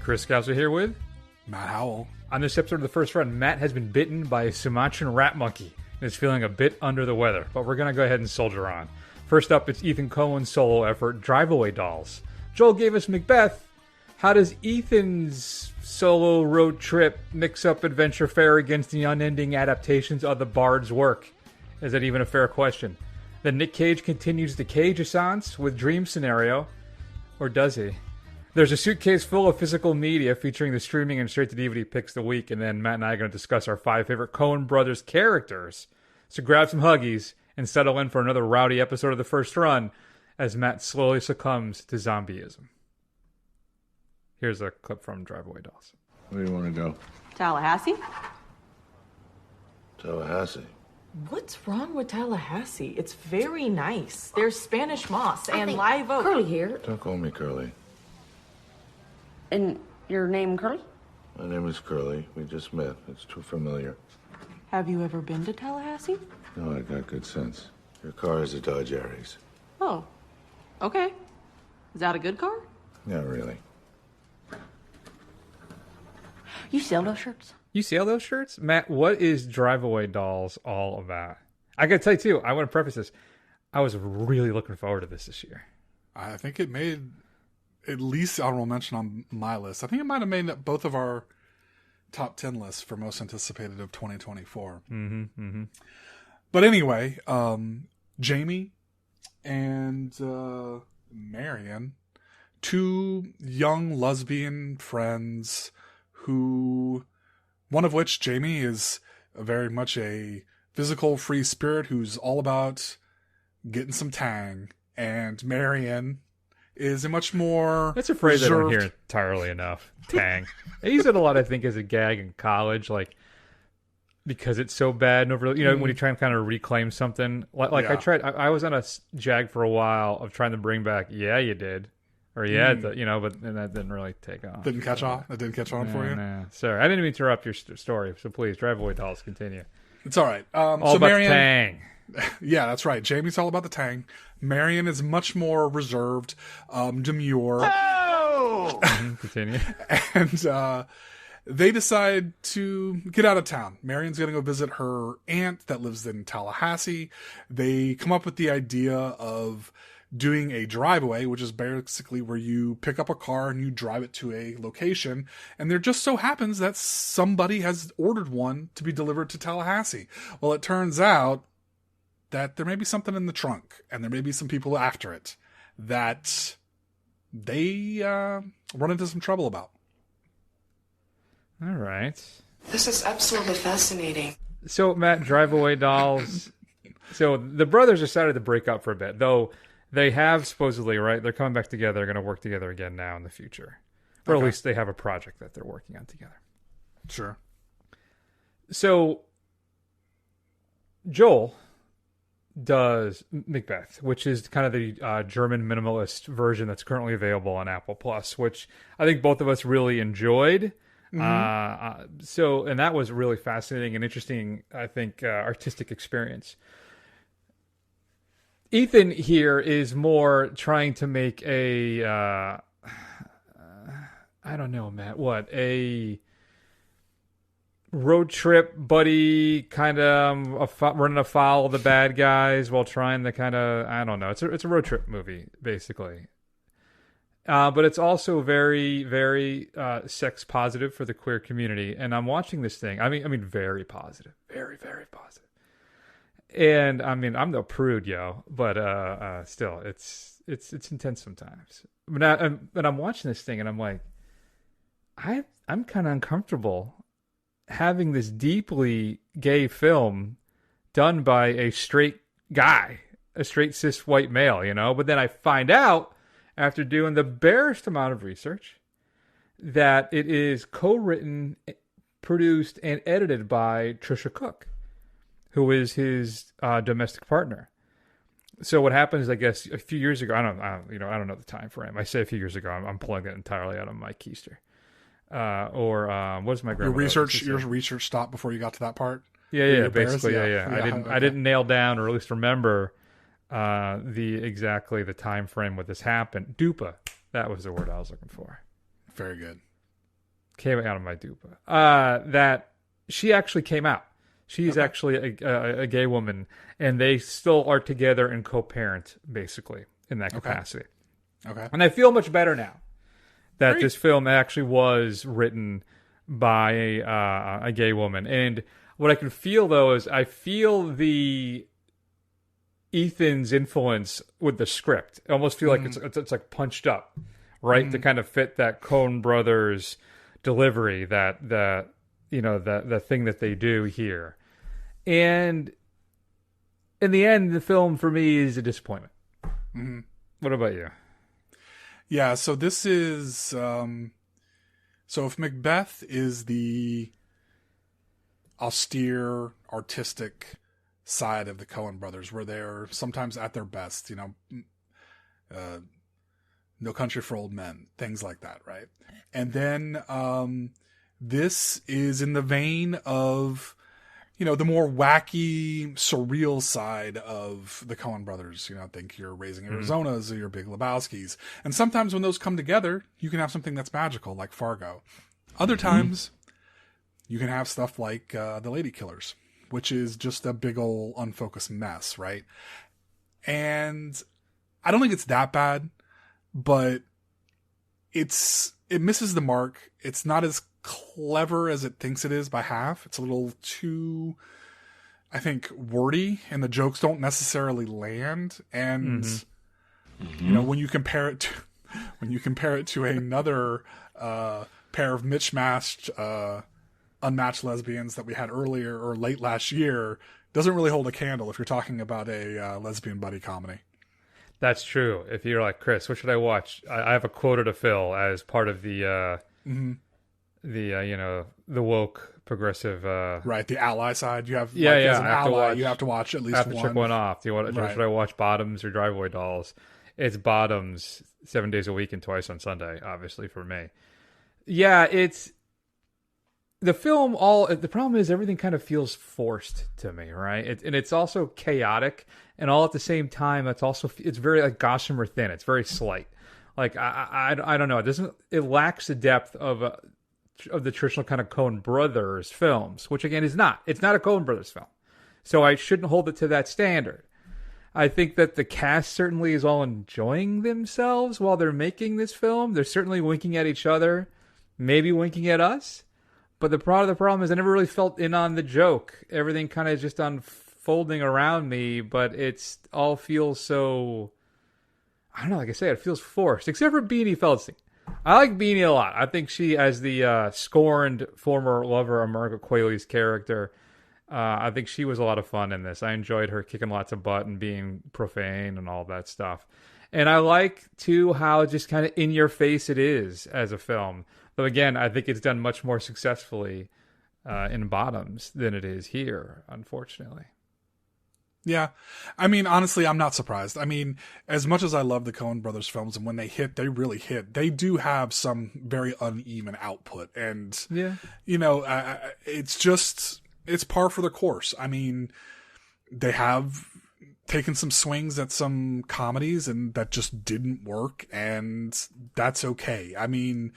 Chris Gouser here with Matt Howell. On this episode of The First Run, Matt has been bitten by a Sumatran Rat Monkey and is feeling a bit under the weather, but we're going to go ahead and soldier on. First up, it's Ethan Coen's solo effort, Drive-Away Dolls. Joel gave us Macbeth. How does Ethan's solo road trip mix-up adventure fare against the unending adaptations of the Bard's work? Is that even a fair question? Then Nic Cage continues the Cage-essiance with Dream Scenario. Or does he? There's a suitcase full of physical media featuring the streaming and straight-to-DVD picks of the week, and then Matt and I are going to discuss our 5 favorite Coen Brothers characters. So grab some Huggies and settle in for another rowdy episode of The First Run as Matt slowly succumbs to zombieism. Here's a clip from Drive-Away Dolls. Where do you want to go? Tallahassee? Tallahassee. What's wrong with Tallahassee? It's very nice. There's Spanish moss and live oak. Curly here. Don't call me Curly. And your name, Curly? My name is Curly. We just met. It's too familiar. Have you ever been to Tallahassee? No, I got good sense. Your car is a Dodge Aries. Oh, okay. Is that a good car? Not really. You sell those shirts? You sell those shirts? Matt, what is Drive-Away Dolls all about? I gotta tell you, too, I want to preface this. I was really looking forward to this year. I think it made at least honorable mention on my list. I think it might have made both of our top 10 lists for most anticipated of 2024. But anyway, Jamie and Marion, two young lesbian friends who... One of which, Jamie, is very much a physical free spirit who's all about getting some tang. And Marion is a much more That's a phrase reserved... I don't hear entirely enough. Tang. I use it a lot, I think, as a gag in college, like, because it's so bad. And over, when you try and kind of reclaim something. Like Yeah. I was on a jag for a while of trying to bring back, yeah, you did. Or yeah, but that didn't really take off. Didn't catch on? That didn't catch on for you? Nah. Sorry, I didn't mean to interrupt your story, so please, Drive-Away Dolls, continue. It's all right. All so about Marion, the tang. Yeah, that's right. Jamie's all about the tang. Marion is much more reserved, demure. Continue. And they decide to get out of town. Marion's going to go visit her aunt that lives in Tallahassee. They come up with the idea of doing a drive-away, which is basically where you pick up a car and you drive it to a location. And there just so happens that somebody has ordered one to be delivered to Tallahassee. Well, it turns out that there may be something in the trunk, and there may be some people after it that they run into some trouble about. All right. This is absolutely fascinating. So, Matt, Drive-Away Dolls. So, the brothers decided to break up for a bit, though they have supposedly, right? They're coming back together. They're going to work together again now in the future. Or at least they have a project that they're working on together. Sure. So, Joel does Macbeth, which is kind of the German minimalist version that's currently available on Apple Plus, which I think both of us really enjoyed. And that was really fascinating and interesting, I think, artistic experience. Ethan here is more trying to make a, I don't know, Matt, a road trip buddy kind of running afoul of the bad guys while trying to kind of, I don't know. It's a road trip movie, basically. But it's also very, very sex positive for the queer community. And I'm watching this thing. I mean, very positive. Very, very positive. And I mean, I'm no prude, but still, it's intense sometimes. But I'm watching this thing, and I'm like, I'm kind of uncomfortable having this deeply gay film done by a straight guy, a straight cis white male, But then I find out after doing the barest amount of research that it is co-written, produced, and edited by Trisha Cook, who is his domestic partner. So what happens, I guess, a few years ago, I don't know the time frame. I say a few years ago, I'm pulling it entirely out of my keister. What is my grandma? Your research stopped before you got to that part? Yeah, basically, yeah. I didn't nail down, or at least remember the time frame when this happened. Dupa, that was the word I was looking for. Very good. came out of my dupa. That she actually came out. She's actually a gay woman, and they still are together and co-parent, basically, in that capacity. Okay. And I feel much better now that Great. this film actually was written by a gay woman. And what I can feel, though, is I feel the Ethan's influence with the script. I almost feel like it's like punched up, right, to kind of fit that Coen Brothers delivery, that the thing that they do here. And in the end, the film for me is a disappointment. Mm-hmm. What about you? Yeah, so this is so if Macbeth is the austere, artistic side of the Coen brothers, where they're sometimes at their best, No Country for Old Men, things like that, right? And then this is in the vein of, the more wacky, surreal side of the Coen brothers. Think your Raising Arizonas or your Big Lebowskis. And sometimes when those come together, you can have something that's magical, like Fargo. Other times, you can have stuff like The Lady Killers, which is just a big ol' unfocused mess, right? And I don't think it's that bad, but it misses the mark. It's not as clever as it thinks it is by half. It's a little too, I think, wordy, and the jokes don't necessarily land. And when you compare it to another pair of mismatched, unmatched lesbians that we had earlier or late last year, doesn't really hold a candle if you're talking about a lesbian buddy comedy. That's true. If you're like, Chris, what should I watch? I have a quota to fill as part of the woke progressive. Right, the ally side. You have, as an ally, you have to watch at least I have to one. check one off. Do you want? Right. Should I watch Bottoms or Driveway Dolls? It's Bottoms 7 days a week and twice on Sunday, obviously, for me. Yeah, it's the film. The problem is everything kind of feels forced to me, right? And it's also chaotic, and all at the same time, it's very like Gossamer Thin. It's very slight. Like I don't know. It lacks the depth of the traditional kind of Coen Brothers films, which again is not. It's not a Coen Brothers film, so I shouldn't hold it to that standard. I think that the cast certainly is all enjoying themselves while they're making this film. They're certainly winking at each other, maybe winking at us. But the problem is I never really felt in on the joke. Everything kind of just unfolding around me, but it's all feels so, I don't know, like I said, it feels forced, except for Beanie Feldstein. I like Beanie a lot. I think she, as the scorned former lover of Margaret Qualley's character, I think she was a lot of fun in this. I enjoyed her kicking lots of butt and being profane and all that stuff. And I like, too, how just kind of in your face it is as a film. But again, I think it's done much more successfully in Bottoms than it is here, unfortunately. Yeah. I mean, honestly, I'm not surprised. I mean, as much as I love the Coen Brothers films, and when they hit, they really hit. They do have some very uneven output. And, it's par for the course. I mean, they have taken some swings at some comedies, and that just didn't work. And that's okay. I mean,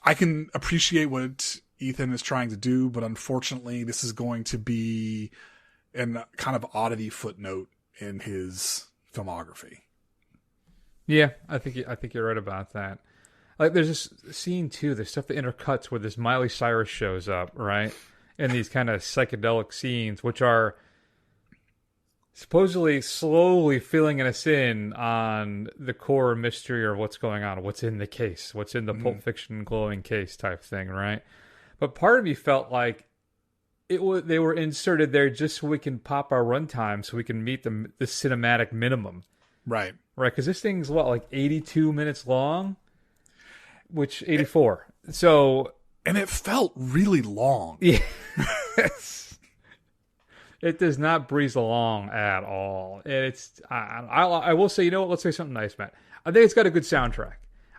I can appreciate what Ethan is trying to do, but unfortunately, this is going to be a kind of oddity footnote in his filmography. Yeah, I think you're right about that. Like, there's this scene too. There's stuff that intercuts where this Miley Cyrus shows up, right? And these kind of psychedelic scenes, which are supposedly slowly filling us in on the core mystery of what's going on, what's in the case, what's in the Pulp Fiction glowing case type thing, right? But part of me felt like they were inserted there just so we can pop our runtime, so we can meet the cinematic minimum, right? Because this thing's like 82 minutes long, which 84. So, and it felt really long. Yes. It does not breeze along at all. And I will say, let's say something nice, Matt. I think it's got a good soundtrack.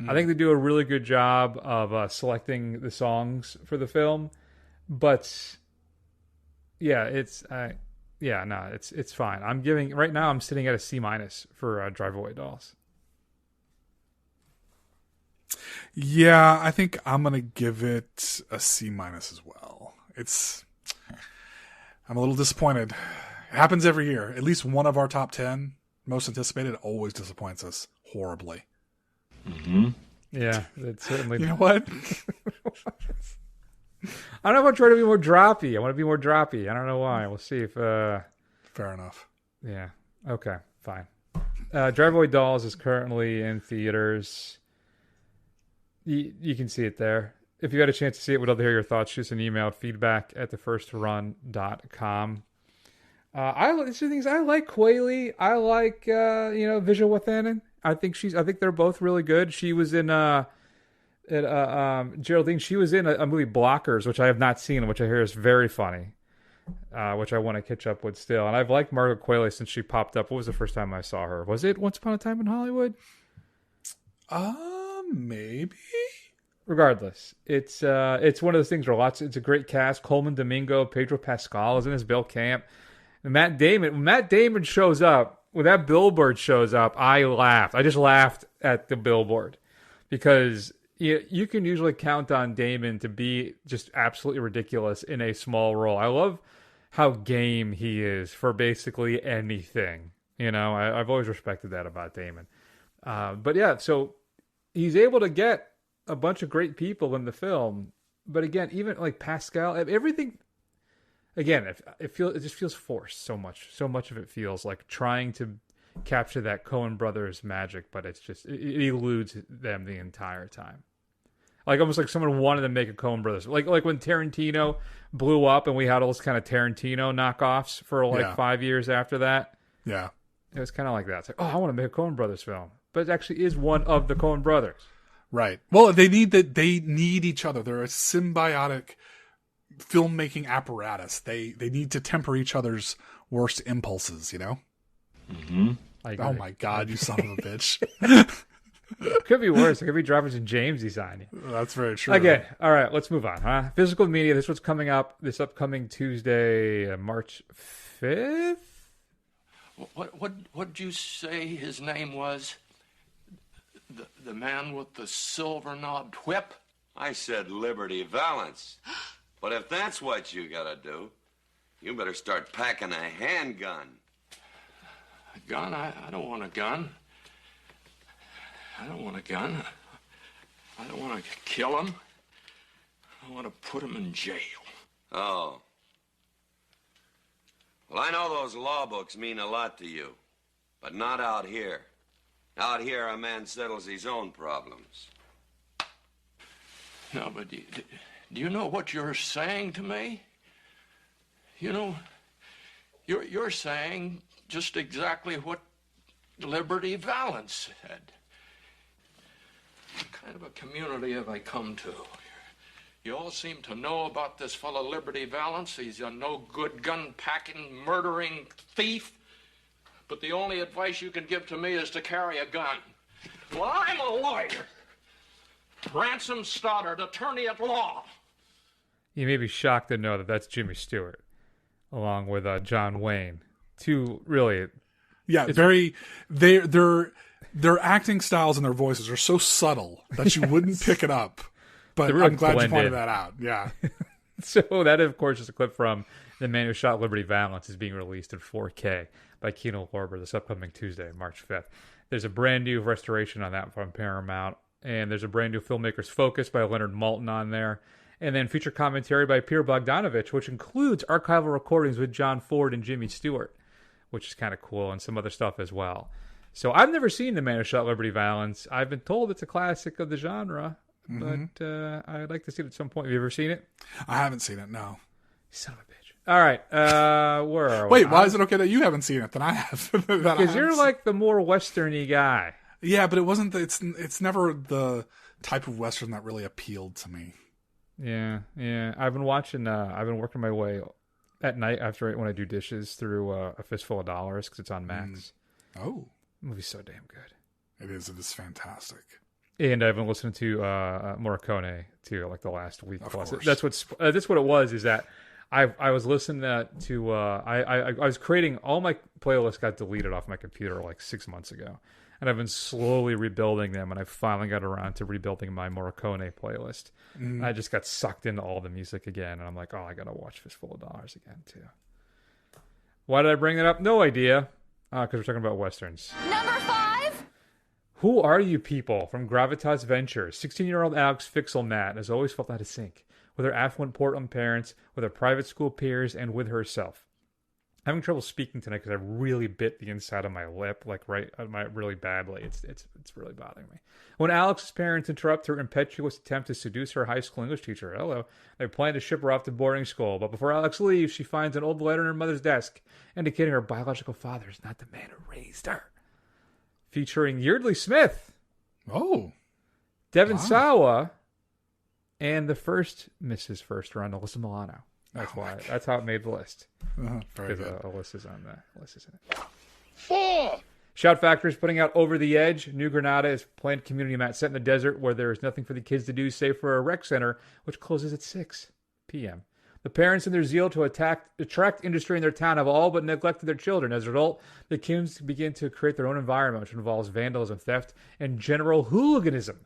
I think they do a really good job of selecting the songs for the film. But yeah, it's fine. I'm sitting at a C- for Drive-Away Dolls. Yeah, I think I'm going to give it a C- as well. I'm a little disappointed. It happens every year. At least one of our top 10 most anticipated always disappoints us horribly. Mm-hmm. Yeah, it certainly. You know what? I don't know if I'm trying to be more droppy. I want to be more droppy. I don't know why. We'll see if. Fair enough. Yeah. Okay. Fine. Driveway Dolls is currently in theaters. You can see it there. If you had a chance to see it, we'd love to hear your thoughts. Shoot us an email, feedback@thefirstrun.com. I like Qualley. I like Viswanathan. I think they're both really good. She was in Geraldine. She was in a movie Blockers, which I have not seen, which I hear is very funny. Which I want to catch up with still. And I've liked Margaret Qualley since she popped up. What was the first time I saw her? Was it Once Upon a Time in Hollywood? Maybe. Regardless, it's one of those things where it's a great cast. Coleman Domingo, Pedro Pascal is in his Bill Camp. And Matt Damon. When Matt Damon shows up, when that billboard shows up, I laughed. I just laughed at the billboard because you can usually count on Damon to be just absolutely ridiculous in a small role. I love how game he is for basically anything. I've always respected that about Damon. But yeah, so he's able to get a bunch of great people in the film. But again, even like Pascal, everything. Again, it just feels forced so much. So much of it feels like trying to capture that Coen Brothers magic, but it eludes them the entire time. Like almost like someone wanted to make a Coen Brothers. Like when Tarantino blew up and we had all those kind of Tarantino knockoffs for 5 years after that. Yeah. It was kind of like that. It's like, I want to make a Coen Brothers film. But it actually is one of the Coen Brothers. Right. Well, they need each other. They're a symbiotic filmmaking apparatus. They need to temper each other's worst impulses, Mm-hmm. Oh my God, you son of a bitch. Could be worse. It could be Drivers and James design. That's very true. Again, all right, let's move on, huh? Physical media, this one's coming up this upcoming Tuesday, March 5th? What'd you say his name was? The man with the silver knobbed whip? I said Liberty Valance. But if that's what you gotta do, you better start packing a handgun. A gun? I don't want a gun. I don't want a gun. I don't want to kill him. I want to put him in jail. Oh. Well, I know those law books mean a lot to you, but not out here. Out here, a man settles his own problems. No, but do you know what you're saying to me? You're saying just exactly what Liberty Valance said. What kind of a community have I come to? You all seem to know about this fellow Liberty Valance. He's a no-good gun-packing, murdering thief. But the only advice you can give to me is to carry a gun. Well, I'm a lawyer. Ransom Stoddard, attorney at law. You may be shocked to know that that's Jimmy Stewart, along with John Wayne. Two really... Yeah, their acting styles and their voices are so subtle that you wouldn't pick it up. But really I'm glad you blend pointed in. that out. Yeah. So that, of course, is a clip from The Man Who Shot Liberty Valance is being released in 4K by Kino Lorber this upcoming Tuesday, March 5th. There's a brand new restoration on that from Paramount, and there's a brand new Filmmaker's Focus by Leonard Maltin on there, and then feature commentary by Pierre Bogdanovich, which includes archival recordings with John Ford and Jimmy Stewart, which is kind of cool, and some other stuff as well. So I've never seen The Man Who Shot Liberty Valance. I've been told it's a classic of the genre, but I'd like to see it at some point. Have you ever seen it? I haven't seen it, no. Son of a bitch. All right, where are we? Wait, why is it okay that you haven't seen it than I have? Because you're like the more westerny guy. Yeah, but it wasn't. It's never the type of western that really appealed to me. Yeah. I've been watching. I've been working my way at night when I do dishes through A Fistful of Dollars because it's on Max. Oh, the movie's so damn good. It is. It is fantastic. And I've been listening to Morricone too, like the last week. Of course. That's what it was. Is that I was listening to I was creating all my playlists got deleted off my computer like 6 months ago. and I've been slowly rebuilding them, and I finally got around to rebuilding my Morricone playlist. I just got sucked into all the music again, and I'm like, oh, I gotta watch Fistful of Dollars again too. Why did I bring that up? No idea. Because we're talking about westerns. Number 5. Who Are You People from Gravitas Ventures. 16-year-old Alex Fixel-Matt has always felt out of sync with her affluent Portland parents, with her private school peers, and with herself. I'm having trouble speaking tonight because I really bit the inside of my lip, really badly. It's really bothering me. When Alex's parents interrupt her impetuous attempt to seduce her high school English teacher, they plan to ship her off to boarding school. But before Alex leaves, she finds an old letter in her mother's desk, indicating her biological father is not the man who raised her. Featuring Yeardley Smith. Oh. Devon Sawa. And the first Mrs. First Round, Alyssa Milano. That's how it made the list. Very good. Alyssa's on that. Alyssa's in it. 4. Shout Factory is putting out Over the Edge. New Granada is a planned community mat set in the desert where there is nothing for the kids to do save for a rec center, which closes at 6 p.m. The parents, in their zeal to attract industry in their town, have all but neglected their children. As a result, the kids begin to create their own environment, which involves vandalism, theft, and general hooliganism.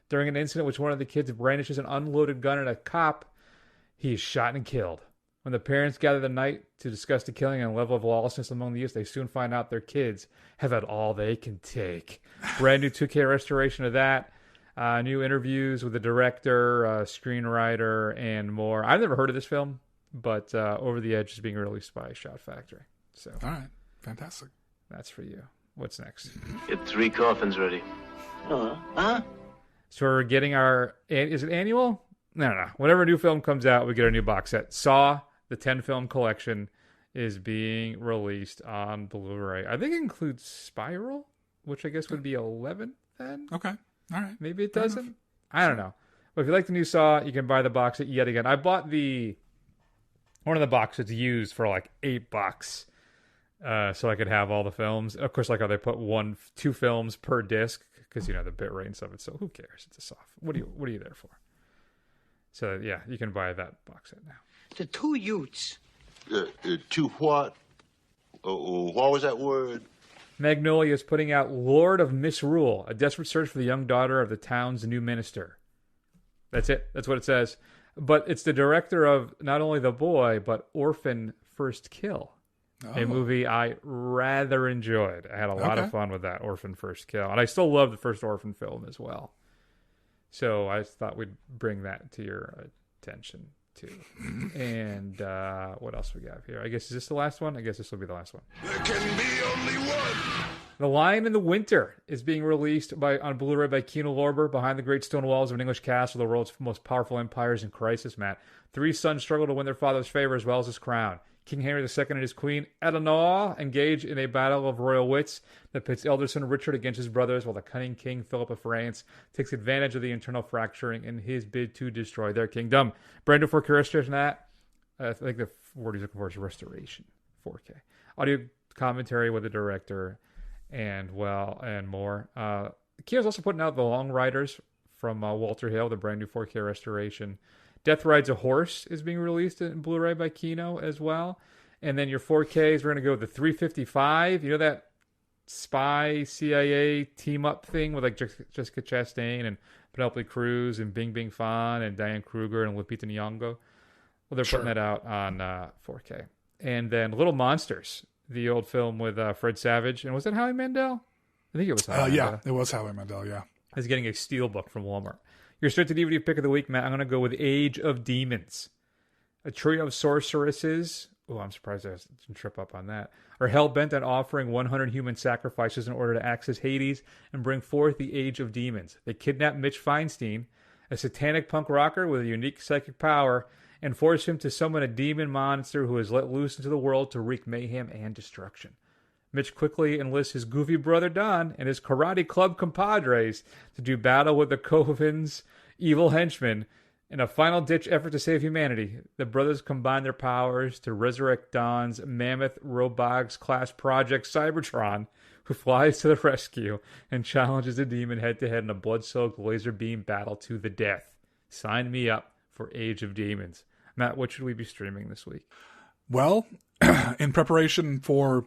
During an incident in which one of the kids brandishes an unloaded gun at a cop, he is shot and killed. When the parents gather the night to discuss the killing and level of lawlessness among the youth, they soon find out their kids have had all they can take. Brand new 2K restoration of that. New interviews with the director, screenwriter, and more. I've never heard of this film, but Over the Edge is being released by Shout Factory. So, all right. Fantastic. That's for you. What's next? Get 3 coffins ready. Huh? So we're getting our... Is it annual? No. Whenever a new film comes out, we get a new box set. Saw, the 10-film collection, is being released on Blu-ray. I think it includes Spiral, which I guess would be 11 then? Okay. All right. Maybe it doesn't? I don't know. But if you like the new Saw, you can buy the box set yet again. I bought one of the boxes used for like $8. So I could have all the films. Of course, like how they put 2 films per disc, because the bit rate and stuff. So who cares? It's a soft. What are you there for? So yeah, you can buy that box set now. The 2 Utes. 2 what? What was that word? Magnolia is putting out Lord of Misrule, a desperate search for the young daughter of the town's new minister. That's it. That's what it says. But it's the director of not only The Boy, but Orphan First Kill. A movie I rather enjoyed. I had a lot of fun with that, Orphan First Kill. And I still love the first Orphan film as well. So I thought we'd bring that to your attention, too. And what else we got here? I guess, is this the last one? I guess this will be the last one. There can be only one. The Lion in the Winter is being released on Blu-ray by Kino Lorber. Behind the great stone walls of an English castle, the world's most powerful empire is in crisis, Matt. 3 sons struggle to win their father's favor as well as his crown. King Henry II and his queen, Eleanor, engage in a battle of royal wits that pits elder son Richard against his brothers, while the cunning King Philip of France takes advantage of the internal fracturing in his bid to destroy their kingdom. Brand new 4K restoration of that. I think the word he's looking for is restoration. 4K. Audio commentary with the director and more. Kino's also putting out The Long Riders from Walter Hill, the brand new 4K restoration. Death Rides a Horse is being released in Blu-ray by Kino as well. And then your 4Ks, we're going to go with the 355. You know that spy CIA team-up thing with like Jessica Chastain and Penelope Cruz and Bing Bing Fan and Diane Kruger and Lupita Nyong'o? Well, they're putting that out on 4K. And then Little Monsters, the old film with Fred Savage. And was that Howie Mandel? I think it was Howie Mandel. Yeah, it was Howie Mandel, yeah. Is getting a steelbook from Walmart. Your straight-to-DVD pick of the week, Matt, I'm going to go with Age of Demons. A trio of sorceresses, I'm surprised I didn't trip up on that, are hell-bent on offering 100 human sacrifices in order to access Hades and bring forth the Age of Demons. They kidnap Mitch Feinstein, a satanic punk rocker with a unique psychic power, and force him to summon a demon monster who is let loose into the world to wreak mayhem and destruction. Mitch quickly enlists his goofy brother Don and his karate club compadres to do battle with the Coven's evil henchmen. In a final-ditch effort to save humanity, the brothers combine their powers to resurrect Don's mammoth Robogs-class project Cybertron, who flies to the rescue and challenges the demon head-to-head in a blood-soaked laser beam battle to the death. Sign me up for Age of Demons. Matt, what should we be streaming this week? Well, in preparation for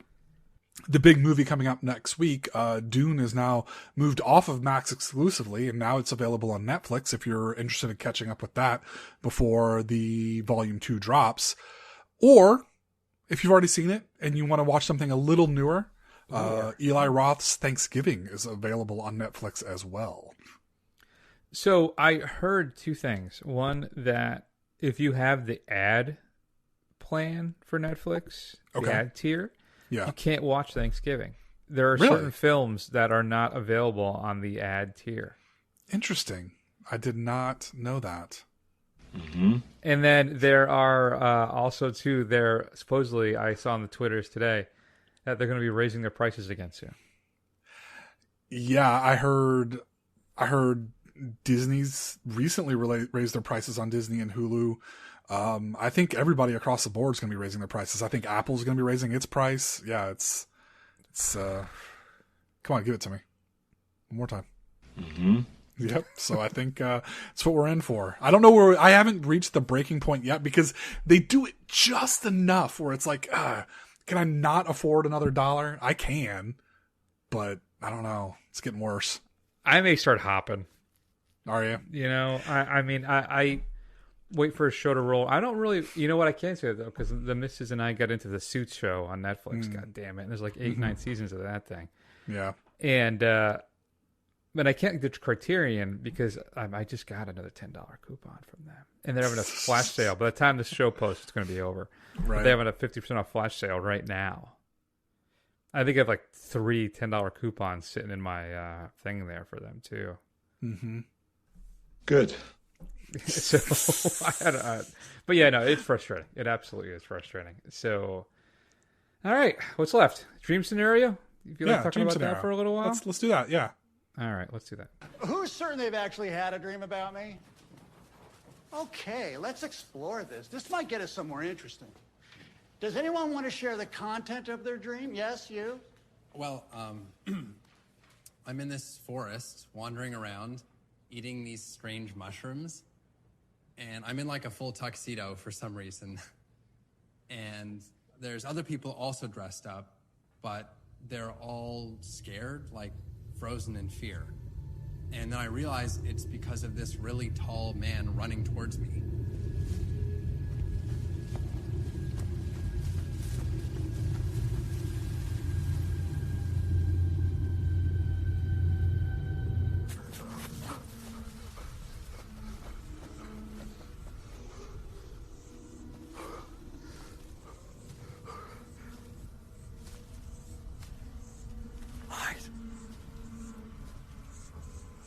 the big movie coming up next week, Dune is now moved off of Max exclusively, and now it's available on Netflix if you're interested in catching up with that before the Volume 2 drops. Or, if you've already seen it and you want to watch something a little newer, Eli Roth's Thanksgiving is available on Netflix as well. So I heard two things. One, that if you have the ad plan for Netflix, the ad tier, you can't watch Thanksgiving. There are certain films that are not available on the ad tier. Interesting. I did not know that. Mm-hmm. And then there are also, too, supposedly, I saw on the Twitters today, that they're going to be raising their prices again soon. Yeah, I heard Disney's recently raised their prices on Disney and Hulu. I think everybody across the board is going to be raising their prices. I think Apple's going to be raising its price. Yeah, it's come on, give it to me one more time. Mm-hmm. Yep. So I think that's what we're in for. I don't know I haven't reached the breaking point yet because they do it just enough where it's like, can I not afford another $1? I can, but I don't know. It's getting worse. I may start hopping. Are you? You know, I wait for a show to roll. I don't really, you know what, I can't say though, because the missus and I got into the Suits show on Netflix. God damn it. And there's like 8-9 seasons of that thing. Yeah. And, but I can't get Criterion because I just got another $10 coupon from them. And they're having a flash sale. By the time this show posts, it's going to be over. Right. But they're having a 50% off flash sale right now. I think I have like 3 $10 coupons sitting in my thing there for them too. Mm-hmm. Good. So, but yeah, no, it's frustrating. It absolutely is frustrating. So, all right, what's left? Dream scenario? You feel like talking about that for a little while? Let's do that. Yeah. All right, let's do that. Who's certain they've actually had a dream about me? Okay, let's explore this. This might get us somewhere interesting. Does anyone want to share the content of their dream? Yes, you? Well, I'm in this forest, wandering around, eating these strange mushrooms, and I'm in like a full tuxedo for some reason. And there's other people also dressed up, but they're all scared, like frozen in fear. And then I realize it's because of this really tall man running towards me.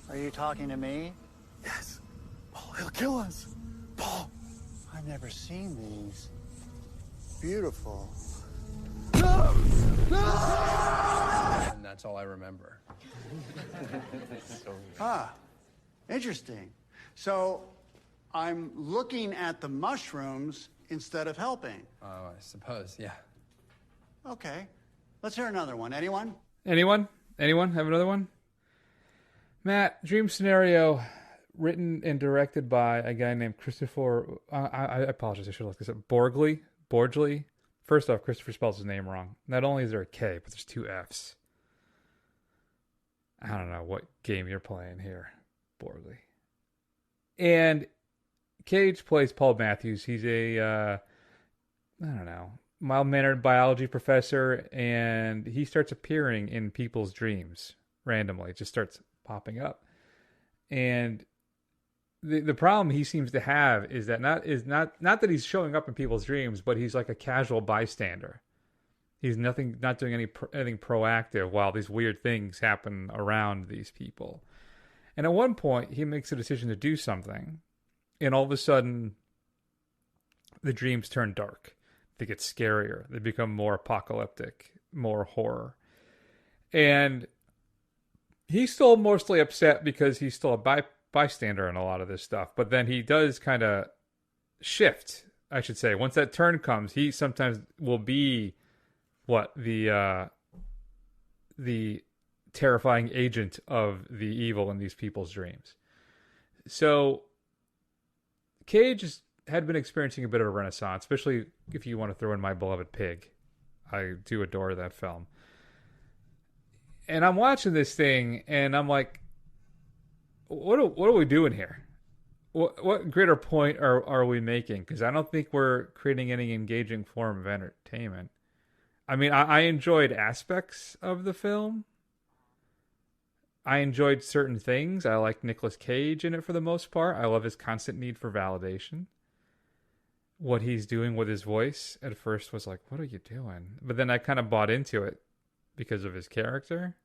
Are you talking to me? Yes. Paul, he'll kill us. Paul. I've never seen these. Beautiful. And that's all I remember. Interesting. So I'm looking at the mushrooms instead of helping. Oh, I suppose, yeah. Okay. Let's hear another one. Anyone? Anyone have another one? Matt, dream scenario written and directed by a guy named Christopher. I apologize. I should have looked this up. Borgley. First off, Christopher spells his name wrong. Not only is there a K, but there's 2 F's. I don't know what game you're playing here, Borgley. And Cage plays Paul Matthews. He's a, mild-mannered biology professor, and he starts appearing in people's dreams randomly. It just starts popping up. And the problem he seems to have is that not that he's showing up in people's dreams, but he's like a casual bystander. He's not doing anything proactive while these weird things happen around these people. And at one point, he makes a decision to do something, and all of a sudden, the dreams turn dark. They get scarier. They become more apocalyptic, more horror. And he's still mostly upset because he's still a bystander in a lot of this stuff. But then he does kind of shift, I should say. Once that turn comes, he sometimes will be the terrifying agent of the evil in these people's dreams. So Cage had been experiencing a bit of a renaissance, especially if you want to throw in My Beloved Pig. I do adore that film. And I'm watching this thing, and I'm like, what are we doing here? What greater point are we making? Because I don't think we're creating any engaging form of entertainment. I mean, I enjoyed aspects of the film. I enjoyed certain things. I like Nicolas Cage in it for the most part. I love his constant need for validation. What he's doing with his voice at first was like, what are you doing? But then I kind of bought into it because of his character.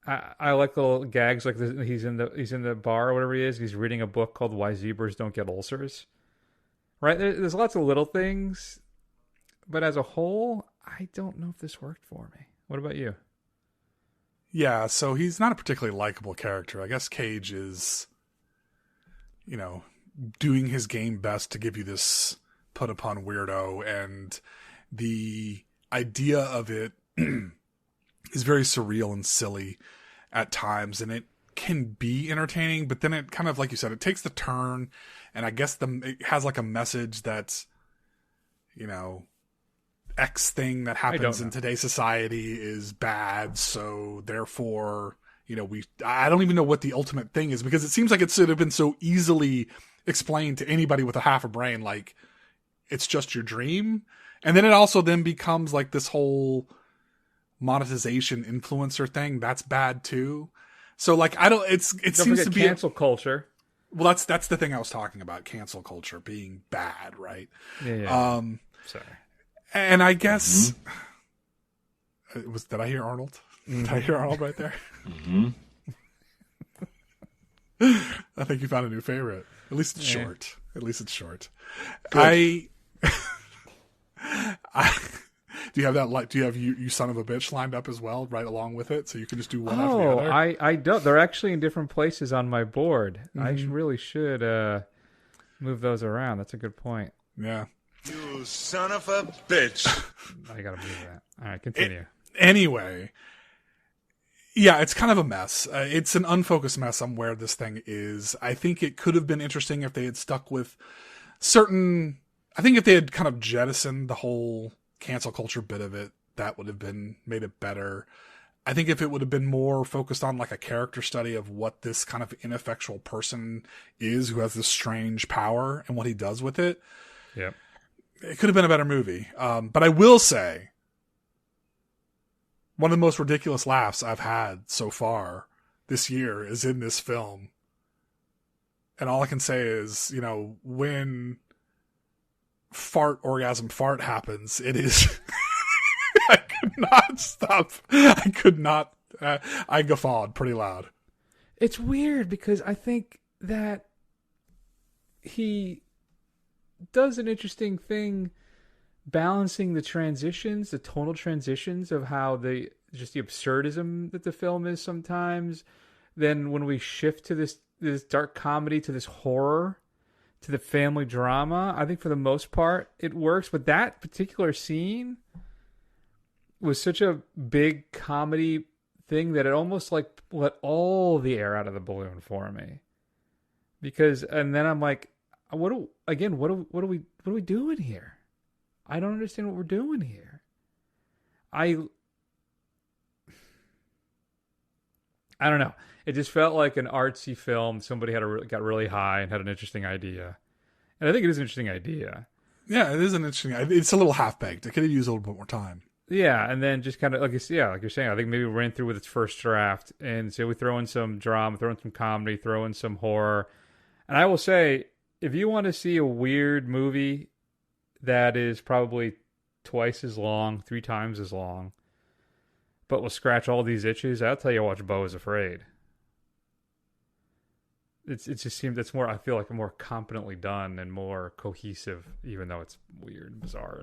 I like little gags like this. He's in the bar or whatever he is. He's reading a book called Why Zebras Don't Get Ulcers. Right? There's lots of little things, but as a whole, I don't know if this worked for me. What about you? Yeah, so he's not a particularly likable character. I guess Cage is, doing his game best to give you this put upon weirdo, and the idea of it is very surreal and silly at times, and it can be entertaining, but then it kind of, like you said, it takes the turn, and I guess it has like a message that's, X thing that happens in today's society is bad, so therefore, I don't even know what the ultimate thing is, because it seems like it should have been so easily explained to anybody with a half a brain, like, it's just your dream. And then it also then becomes like this whole monetization influencer thing. That's bad too. So like, it seems to be cancel culture. Well, that's the thing I was talking about. Cancel culture being bad. Right. Yeah. Sorry. And I guess did I hear Arnold? Mm-hmm. Did I hear Arnold right there? Mm-hmm. I think you found a new favorite. At least it's short. At least it's short. Good. Do you have that? Do you have you son of a bitch lined up as well, right along with it, so you can just do one after the other? I don't. They're actually in different places on my board. Mm-hmm. I really should move those around. That's a good point. Yeah. You son of a bitch. I gotta move that. All right, continue. Anyway, yeah, it's kind of a mess. It's an unfocused mess on where this thing is. I think it could have been interesting if they had stuck with certain. I think if they had kind of jettisoned the whole cancel culture bit of it, that would have made it better. I think if it would have been more focused on like a character study of what this kind of ineffectual person is who has this strange power and what he does with it. Yep. It could have been a better movie. But I will say, one of the most ridiculous laughs I've had so far this year is in this film. And all I can say is, when orgasm fart happens, it is, I could not stop. I guffawed pretty loud. It's weird because I think that he does an interesting thing balancing the transitions, the tonal transitions of how just the absurdism that the film is sometimes. Then when we shift to this dark comedy, to this horror, to the family drama, I think for the most part it works. But that particular scene was such a big comedy thing that it almost like let all the air out of the balloon for me. And then I'm like, what are we doing here? I don't understand what we're doing here. I don't know. It just felt like an artsy film. Somebody got really high and had an interesting idea. And I think it is an interesting idea. Yeah, it is an interesting idea. It's a little half-baked. It could have used a little bit more time. Yeah, and then just kind of, like you're saying, I think maybe we ran through with its first draft. And so we throw in some drama, throw in some comedy, throw in some horror. And I will say, if you want to see a weird movie that is probably twice as long, 3 times as long, but will scratch all these itches, I'll tell you, watch Beau is Afraid. It just seems that's more, I feel like, more competently done and more cohesive, even though it's weird and bizarre.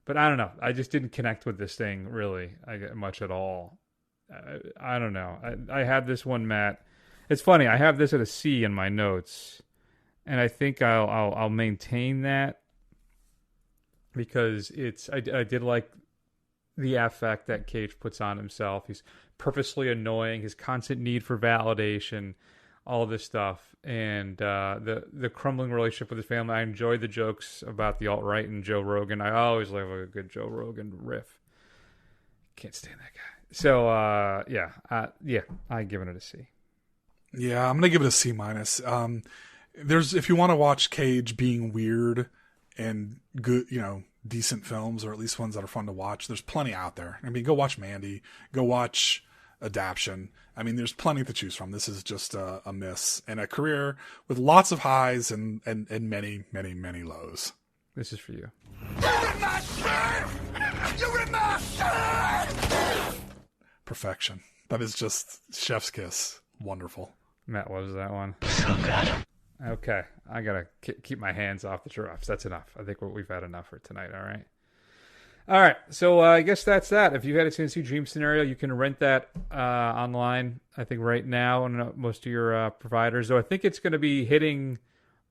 But I don't know. I just didn't connect with this thing really much at all. I don't know. I have this one, Matt. It's funny. I have this at a C in my notes, and I think I'll maintain that because I did like the affect that Cage puts on himself. He's purposely annoying. His constant need for validation. all this stuff, and the crumbling relationship with his family. I enjoy the jokes about the alt-right and Joe Rogan. I always love a good Joe Rogan riff. Can't stand that guy. So I given it a C. Yeah, I'm gonna give it a C minus. There's, if you want to watch Cage being weird and good, decent films, or at least ones that are fun to watch, there's plenty out there. I mean, go watch Mandy, go watch Adaption. I mean, there's plenty to choose from. This is just a miss, and a career with lots of highs and many, many, many lows. This is for you. You're in my shirt! You're in my shirt! Perfection. That is just chef's kiss. Wonderful. Matt loves that one. So good. Okay, I gotta keep my hands off the giraffes. That's enough. I think we've had enough for tonight. All right. So I guess that's that. If you had a Tennessee Dream Scenario, you can rent that online. I think right now on most of your providers. Though I think it's going to be hitting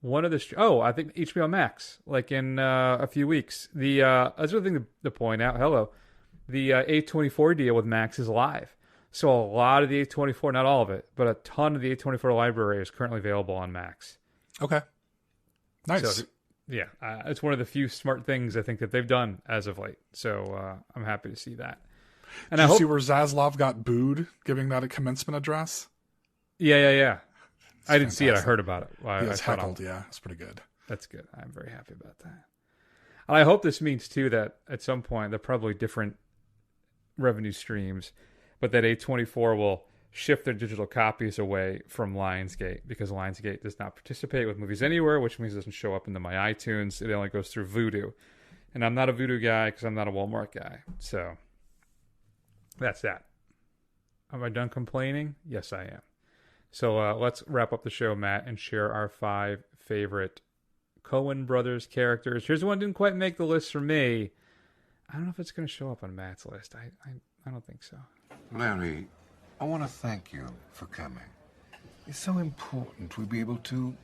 one of the. I think HBO Max, like in a few weeks. The that's another thing to point out. Hello, the A24 deal with Max is live. So a lot of the A24, not all of it, but a ton of the A24 library is currently available on Max. Okay. Nice. So, it's one of the few smart things I think that they've done as of late. So I'm happy to see that. And Did you see where Zaslav got booed giving that a commencement address? Yeah. I didn't see it. I heard about it. He was heckled. Yeah, it's pretty good. That's good. I'm very happy about that. And I hope this means, too, that at some point they're probably different revenue streams, but that A24 will shift their digital copies away from Lionsgate, because Lionsgate does not participate with Movies Anywhere, which means it doesn't show up into my iTunes. It only goes through Vudu. And I'm not a Vudu guy because I'm not a Walmart guy. So that's that. Am I done complaining? Yes, I am. So let's wrap up the show, Matt, and share our 5 favorite Coen Brothers characters. Here's one that didn't quite make the list for me. I don't know if it's going to show up on Matt's list. I don't think so. Larry, I want to thank you for coming. It's so important we be able to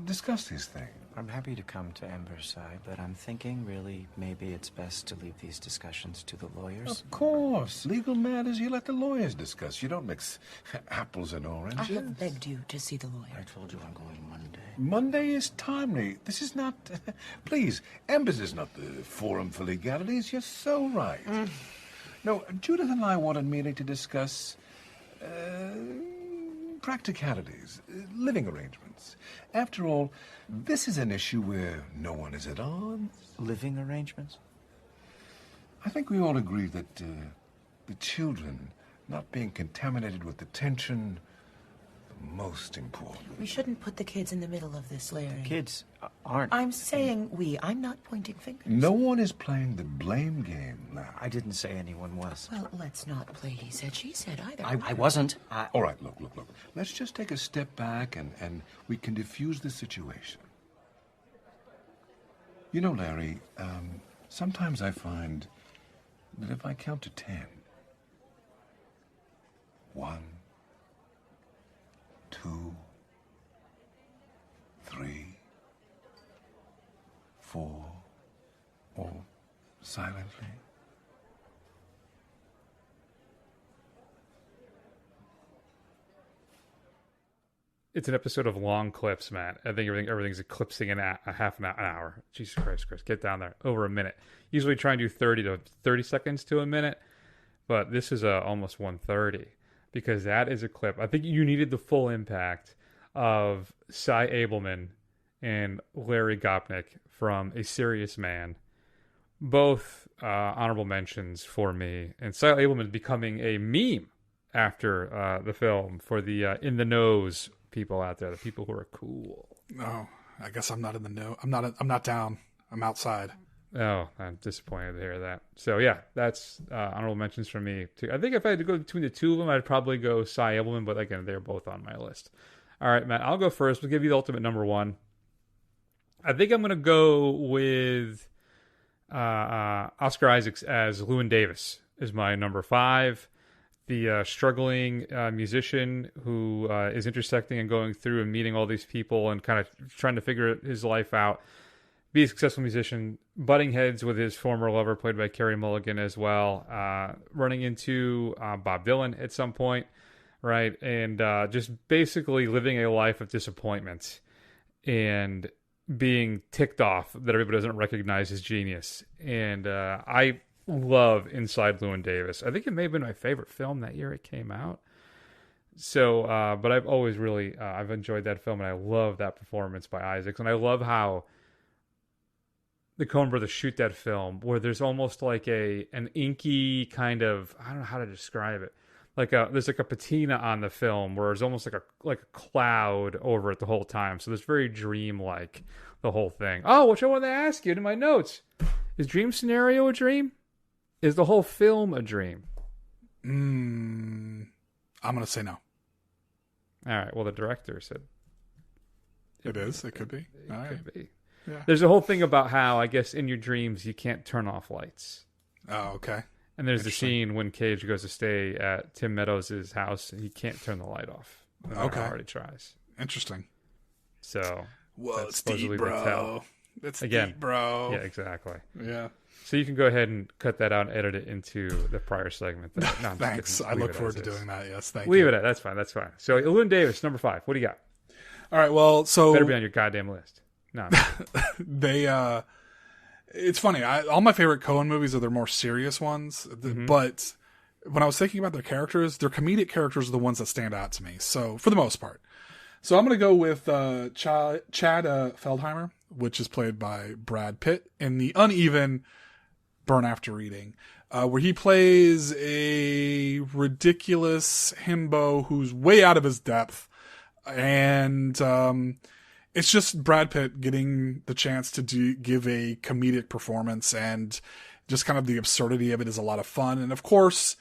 discuss these things. I'm happy to come to Ember's side, but I'm thinking really maybe it's best to leave these discussions to the lawyers. Of course. Legal matters you let the lawyers discuss. You don't mix apples and oranges. I have begged you to see the lawyer. I told you I'm going Monday. Monday is timely. This is not... Please, Ember's is not the forum for legalities. You're so right. No, Judith and I wanted merely to discuss practicalities, living arrangements. After all, this is an issue where no one is at odds. Living arrangements? I think we all agree that the children not being contaminated with the tension, most important. We shouldn't put the kids in the middle of this, Larry. The kids aren't. I'm saying we. I'm not pointing fingers. No one is playing the blame game now. I didn't say anyone was. Well, let's not play he said, she said either. I wasn't. All right, look. Let's just take a step back and we can diffuse the situation. You know, Larry, sometimes I find that if I count to 10, 1, 2, 3, 4, or silently. It's an episode of long clips, Matt. I think everything's eclipsing in a half an hour. Jesus Christ, Chris, get down there. Over a minute. Usually try and do 30 seconds to a minute, but this is almost 130. Because that is a clip. I think you needed the full impact of Cy Abelman and Larry Gopnik from A Serious Man. Both honorable mentions for me. And Cy Abelman becoming a meme after the film for the in the nose people out there, the people who are cool. No, I guess I'm not in the know. I'm not down. I'm outside. Oh, I'm disappointed to hear that. So yeah, that's honorable mentions from me too. I think if I had to go between the two of them, I'd probably go Cy Abelman, but again, they're both on my list. All right, Matt, I'll go first. We'll give you the ultimate number one. I think I'm going to go with Oscar Isaacs as Llewyn Davis is my number 5. The struggling musician who is intersecting and going through and meeting all these people and kind of trying to figure his life out. Be a successful musician, butting heads with his former lover, played by Carey Mulligan as well, running into Bob Dylan at some point, right? And just basically living a life of disappointment and being ticked off that everybody doesn't recognize his genius. And I love Inside Llewyn Davis. I think it may have been my favorite film that year it came out. So, but I've always really, I've enjoyed that film, and I love that performance by Isaacs. And I love how the Coen brothers shoot that film, where there's almost like an inky kind of, I don't know how to describe it. There's like a patina on the film where it's almost like a cloud over it the whole time. So there's very dream-like, the whole thing. Oh, which I wanted to ask you in my notes. Is Dream Scenario a dream? Is the whole film a dream? I'm going to say no. All right. Well, the director said it is. It could be. It could be. Yeah. There's a whole thing about how, I guess, in your dreams, you can't turn off lights. Oh, okay. And there's the scene when Cage goes to stay at Tim Meadows' house, and he can't turn the light off. No matter how hard he tries. Interesting. So, well, that's it's supposedly deep, the tell. It's Again, deep, bro. Yeah, exactly. Yeah. So you can go ahead and cut that out and edit it into the prior segment. No, I'm Thanks. I look forward to doing that. Yes, thank you. Leave it at that's fine. That's fine. So Llewyn Davis, number 5. What do you got? All right. Well, so better be on your goddamn list. No. It's funny. All my favorite Coen movies are their more serious ones, but when I was thinking about their characters, their comedic characters are the ones that stand out to me. So for the most part, so I'm going to go with Chad Feldheimer, which is played by Brad Pitt in The Uneven Burn After Reading, where he plays a ridiculous himbo who's way out of his depth. And it's just Brad Pitt getting the chance to give a comedic performance, and just kind of the absurdity of it is a lot of fun. And of course,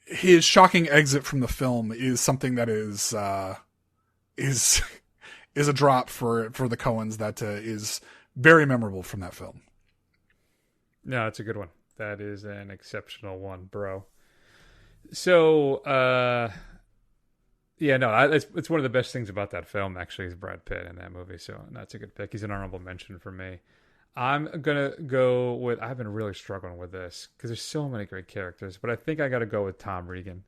his shocking exit from the film is something that is a drop for the Coens that is very memorable from that film. No, it's a good one. That is an exceptional one, bro. So, yeah, no, it's one of the best things about that film, actually, is Brad Pitt in that movie. So that's a good pick. He's an honorable mention for me. I'm going to go with, I've been really struggling with this because there's so many great characters, but I think I got to go with Tom Regan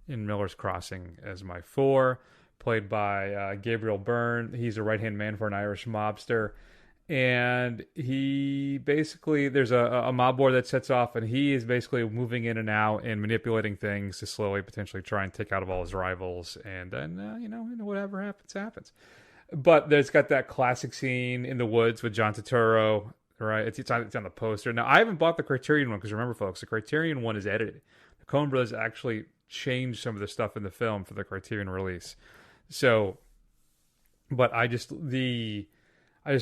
in Miller's Crossing as my 4, played by Gabriel Byrne. He's a right-hand man for an Irish mobster. And he basically, there's a mob war that sets off, and he is basically moving in and out and manipulating things to slowly potentially try and take out of all his rivals. And then, whatever happens. But there's got that classic scene in the woods with John Turturro, right? It's on the poster. Now, I haven't bought the Criterion one because remember, folks, the Criterion one is edited. The Coen brothers actually changed some of the stuff in the film for the Criterion release. So, but I just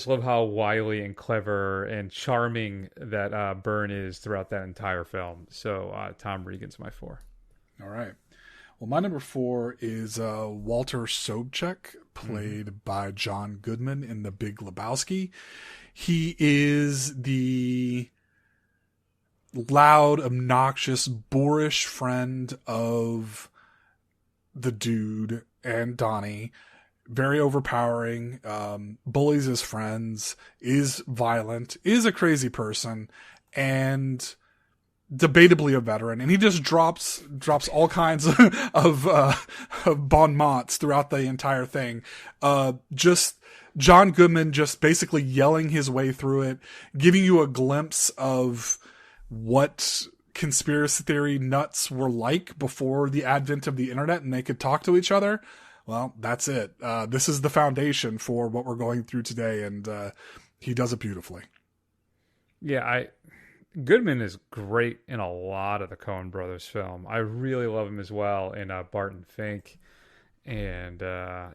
love how wily and clever and charming that Byrne is throughout that entire film. So Tom Regan's my 4. All right. Well, my number 4 is Walter Sobchak, played by John Goodman in The Big Lebowski. He is the loud, obnoxious, boorish friend of the dude and Donnie. Very overpowering, bullies his friends, is violent, is a crazy person, and debatably a veteran. And he just drops all kinds of bon mots throughout the entire thing. Just John Goodman just basically yelling his way through it, giving you a glimpse of what conspiracy theory nuts were like before the advent of the internet and they could talk to each other. Well, that's it. This is the foundation for what we're going through today, and he does it beautifully. Yeah, Goodman is great in a lot of the Coen brothers film. I really love him as well in Barton Fink, and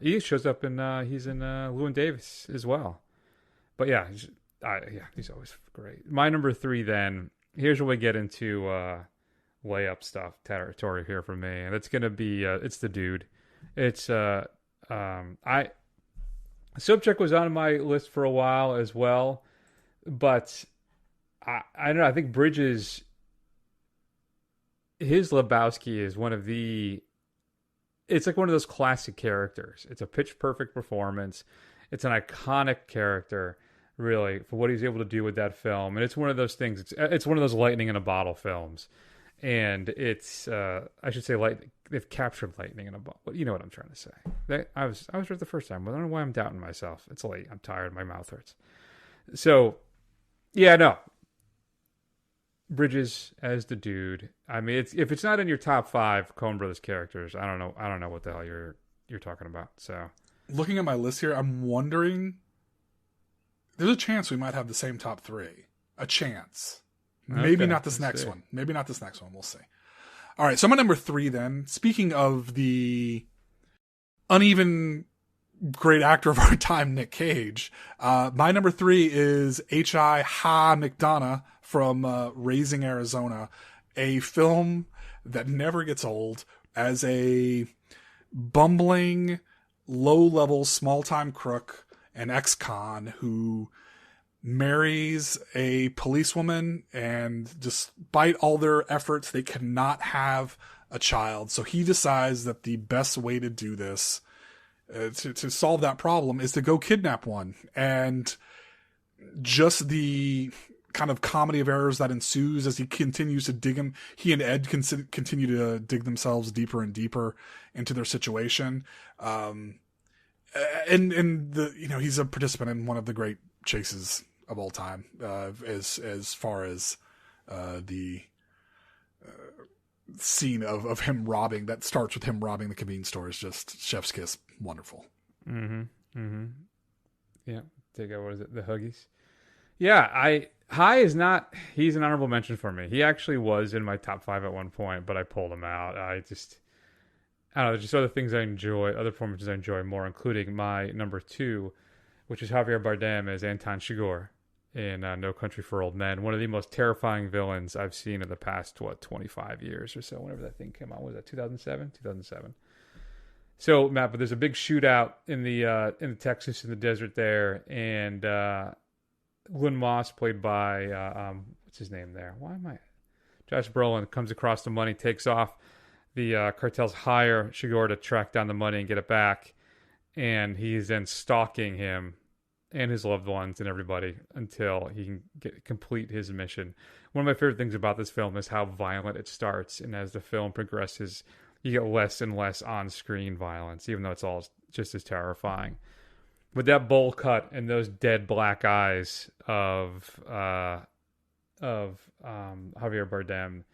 he shows up in he's in Llewyn Davis as well. But yeah, he's always great. My number 3 then. Here's where we get into layup stuff territory here for me, and it's gonna be it's the dude. It's Sobchak was on my list for a while as well, but I don't know. I think Bridges, his Lebowski is one of the. It's like one of those classic characters. It's a pitch perfect performance. It's an iconic character, really, for what he's able to do with that film. And it's one of those things. It's one of those lightning in a bottle films. and it's I should say lightning. They've captured lightning in a bottle. You know what I'm trying to say. I was right the first time. I don't know why I'm doubting myself. It's late. I'm tired. My mouth hurts. So, yeah, no. Bridges as the dude. I mean, if it's not in your top 5 Coen Brothers characters, I don't know what the hell you're talking about. So, looking at my list here, I'm wondering. There's a chance we might have the same top 3. A chance. Maybe not this next one. Maybe not this next one. We'll see. All right, so my number 3 then. Speaking of the uneven great actor of our time, Nic Cage, my number 3 is H.I. Ha McDonough from Raising Arizona, a film that never gets old as a bumbling, low-level, small-time crook and ex-con who marries a policewoman, and despite all their efforts, they cannot have a child. So he decides that the best way to do this, to solve that problem, is to go kidnap one. And just the kind of comedy of errors that ensues as he continues to dig him. He and Ed continue to dig themselves deeper and deeper into their situation. And he's a participant in one of the great chases of all time, as far as the scene of him robbing, that starts with him robbing the convenience store, is just chef's kiss. Wonderful. Yeah. Take out, what is it? The Huggies. Yeah. He's an honorable mention for me. He actually was in my top 5 at one point, but I pulled him out. I don't know, just other things I enjoy, other performances I enjoy more, including my number 2, which is Javier Bardem as Anton Chigurh in No Country for Old Men. One of the most terrifying villains I've seen in the past, 25 years or so, whenever that thing came out. Was that 2007? 2007. So, Matt, but there's a big shootout in the Texas, in the desert there, and Glenn Moss, played by, what's his name there? Josh Brolin comes across the money, takes off. The cartels hire Chigurh to track down the money and get it back, and he's then stalking him and his loved ones and everybody until he can complete his mission. One of my favorite things about this film is how violent it starts, and as the film progresses, you get less and less on-screen violence, even though it's all just as terrifying. With that bowl cut and those dead black eyes of Javier Bardem,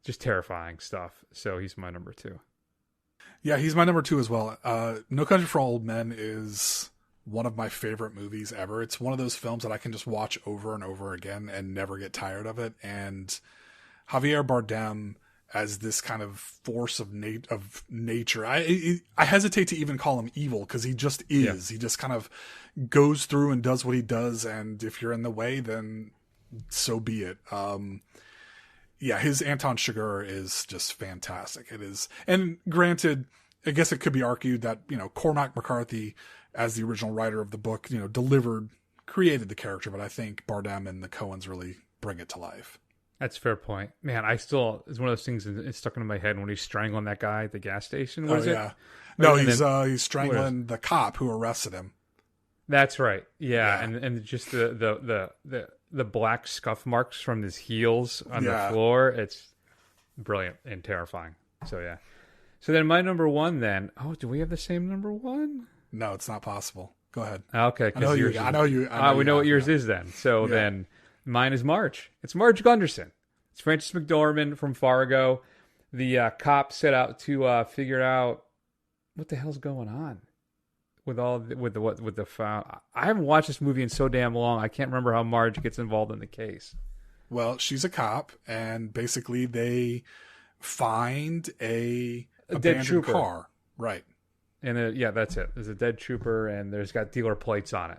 just terrifying stuff. So he's my number 2. Yeah, he's my number 2 as well. No Country for Old Men is one of my favorite movies ever. It's one of those films that I can just watch over and over again and never get tired of it. And Javier Bardem as this kind of force of nature. I hesitate to even call him evil, because he just is. Yeah. He just kind of goes through and does what he does, and if you're in the way, then so be it. His Anton Chigurh is just fantastic. It is. And granted, I guess it could be argued that, Cormac McCarthy, as the original writer of the book, created the character, but I think Bardem and the Coens really bring it to life. That's a fair point. Man, it's one of those things that's stuck into my head when he's strangling that guy at the gas station. Was it? No, he's strangling the cop who arrested him. That's right. Yeah. And just the black scuff marks from his heels on the floor. It's brilliant and terrifying. So, yeah. So then my number 1 then. Oh, do we have the same number 1? No, it's not possible. Go ahead. Okay. I know you. We know what yours is then. So then mine is Marge. It's Marge Gunderson. It's Frances McDormand from Fargo. The cops set out to figure out what the hell's going on with the foul. I haven't watched this movie in so damn long. I can't remember how Marge gets involved in the case. Well, she's a cop, and basically they find a dead trooper car, right? And that's it. There's a dead trooper, and there's got dealer plates on it,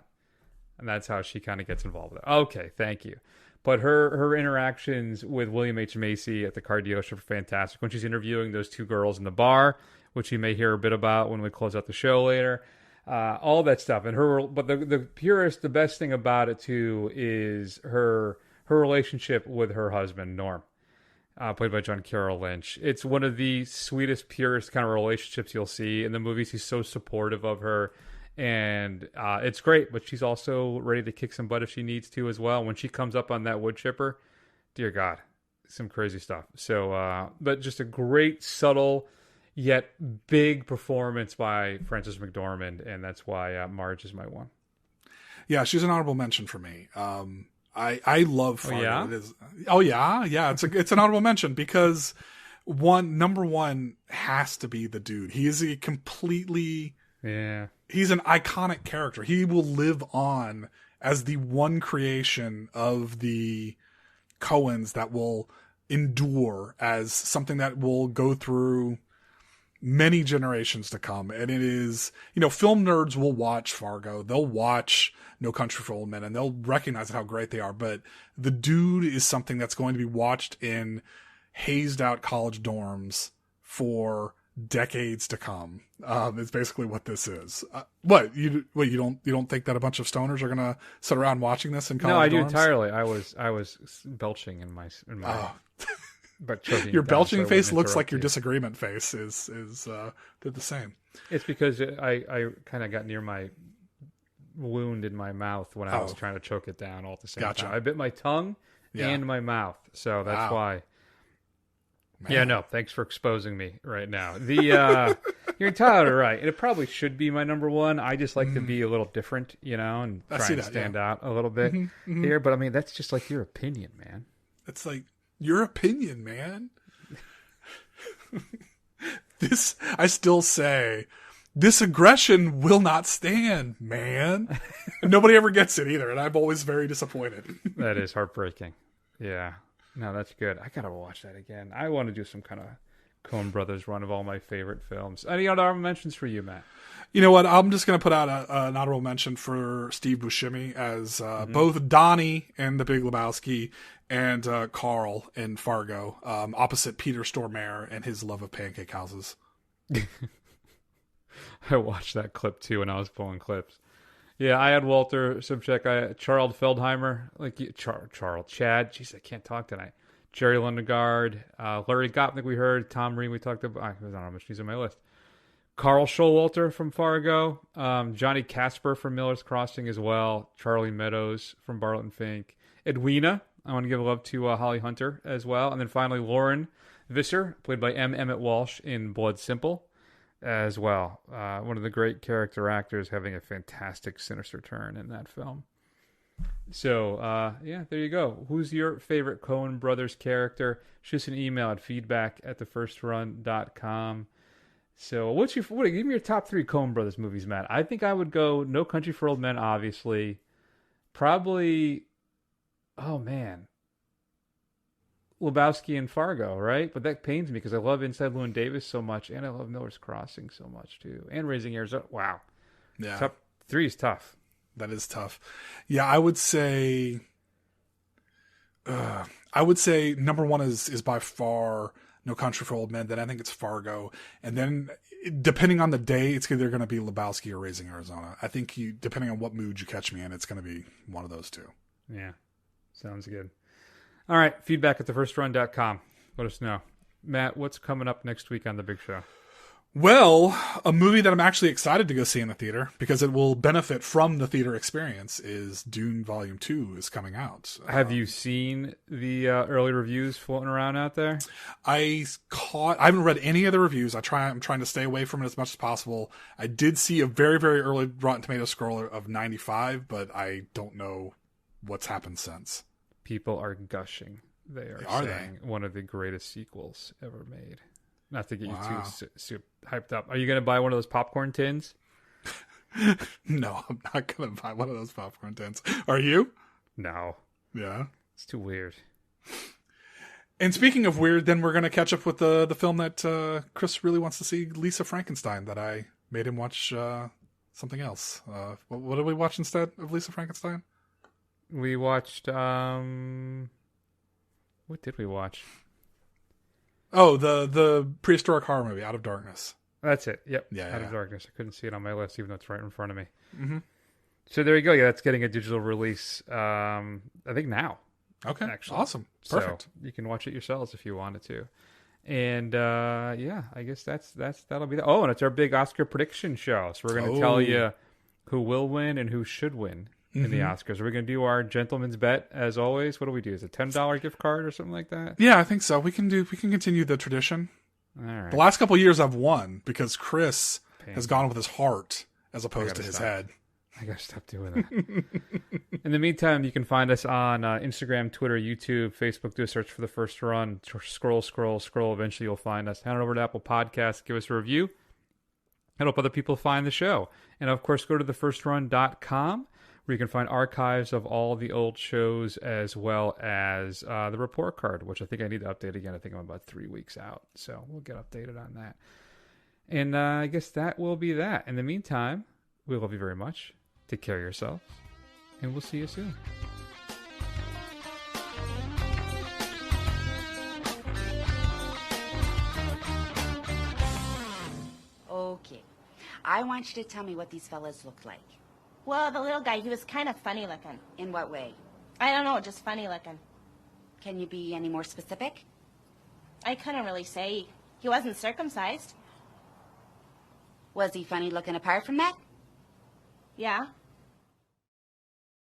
and that's how she kind of gets involved with it. Okay, thank you. But her interactions with William H. Macy at the car dealership are fantastic. When she's interviewing those 2 girls in the bar, which you may hear a bit about when we close out the show later, all that stuff. And but the best thing about it too is her relationship with her husband Norm, played by John Carroll Lynch. It's one of the sweetest, purest kind of relationships you'll see in the movies. He's so supportive of her. And it's great, but she's also ready to kick some butt if she needs to as well. When she comes up on that wood chipper, dear God, some crazy stuff. So, but just a great, subtle, yet big performance by Frances McDormand, and that's why Marge is my one. Yeah, she's an honorable mention for me. I love Fargo. Oh, yeah? It is. Oh yeah. It's an honorable mention because number one has to be the dude. He is a completely he's an iconic character. He will live on as the one creation of the Coens that will endure as something that will go through many generations to come. And it is, film nerds will watch Fargo. They'll watch No Country for Old Men and they'll recognize how great they are. But the dude is something that's going to be watched in hazed out college dorms for decades to come. It's basically what this is. You don't think that a bunch of stoners are going to sit around watching this in college dorms? No, I do entirely. I was belching in my but your belching face looks like your disagreement face is they're the same. It's because I kind of got near my wound in my mouth when I was trying to choke it down all at the same time. I bit my tongue and my mouth, so that's why. Man. Yeah, no, thanks for exposing me right now. You're entirely right. And it probably should be my number one. I just like to be a little different, and try and stand out a little bit here. But I mean, that's just like your opinion, man. It's like your opinion, man. I still say, this aggression will not stand, man. Nobody ever gets it either, and I'm always very disappointed. That is heartbreaking. Yeah. No, that's good. I gotta watch that again. I want to do some kind of Coen Brothers run of all my favorite films. Any other honorable mentions for you, Matt? You know what? I'm just going to put out an honorable mention for Steve Buscemi as both Donnie in The Big Lebowski and Carl in Fargo, opposite Peter Stormare and his love of pancake houses. I watched that clip too when I was pulling clips. Yeah, I had Walter Sobchak, Charles Feldheimer, Chad. Jeez, I can't talk tonight. Jerry Lundegaard, Larry Gopnik we heard, Tom Reed we talked about. I don't know how much he's on my list. Carl Showalter from Fargo, Johnny Casper from Miller's Crossing as well, Charlie Meadows from Bartlett and Fink, Edwina, I want to give love to Holly Hunter as well, and then finally Lauren Visser, played by M. Emmett Walsh in Blood Simple as well. One of the great character actors having a fantastic sinister turn in that film. So, there you go. Who's your favorite Coen Brothers character? Shoot us an email at feedback@thefirstrun.com. So, give me your top 3 Coen Brothers movies, Matt. I think I would go No Country for Old Men, obviously. Probably, Lebowski and Fargo, right? But that pains me because I love Inside Llewyn Davis so much, and I love Miller's Crossing so much too, and Raising Arizona. Wow, yeah, top 3 is tough. That is tough. Yeah, I would say number one is by far No Country for Old Men. Then I think it's Fargo, and then depending on the day, it's either going to be Lebowski or Raising Arizona. I think depending on what mood you catch me in, it's going to be one of those two. Yeah, sounds good. All right, feedback at thefirstrun.com. Let us know. Matt, what's coming up next week on The Big Show? Well, a movie that I'm actually excited to go see in the theater because it will benefit from the theater experience is Dune Volume 2 is coming out. Have you seen the early reviews floating around out there? I haven't read any of the reviews. I'm trying to stay away from it as much as possible. I did see a very, very early Rotten Tomatoes score of 95, but I don't know what's happened since. People are gushing. They are saying one of the greatest sequels ever made. Not to get you too hyped up. Are you going to buy one of those popcorn tins? No, I'm not going to buy one of those popcorn tins. Are you? No. Yeah? It's too weird. And speaking of weird, then we're going to catch up with the film that Chris really wants to see, Lisa Frankenstein, that I made him watch something else. What did we watch instead of Lisa Frankenstein? We watched... what did we watch? Oh, the prehistoric horror movie, Out of Darkness. That's it. Yep. Yeah, Out of Darkness. I couldn't see it on my list, even though it's right in front of me. Mm-hmm. So there you go. Yeah, that's getting a digital release. I think now. Okay. Actually. Awesome. Perfect. So you can watch it yourselves if you wanted to. And I guess that'll be that. Oh, and it's our big Oscar prediction show. So we're going to tell you who will win and who should win in the Oscars. Are we going to do our gentleman's bet as always? What do we do? Is it a $10 gift card or something like that? Yeah, I think so. We can continue the tradition. All right. The last couple of years I've won because Chris has gone with his heart as opposed to his head. I gotta stop doing that. In the meantime, you can find us on Instagram, Twitter, YouTube, Facebook. Do a search for The First Run. Scroll. Eventually you'll find us. Head on over to Apple Podcasts. Give us a review. Help other people find the show. And of course, go to thefirstrun.com where you can find archives of all the old shows as well as the report card, which I think I need to update again. I think I'm about 3 weeks out. So we'll get updated on that. And I guess that will be that. In the meantime, we love you very much. Take care of yourselves, and we'll see you soon. Okay. I want you to tell me what these fellas look like. Well, the little guy, he was kind of funny looking. In what way? I don't know, just funny looking. Can you be any more specific? I couldn't really say. He wasn't circumcised. Was he funny looking apart from that? Yeah.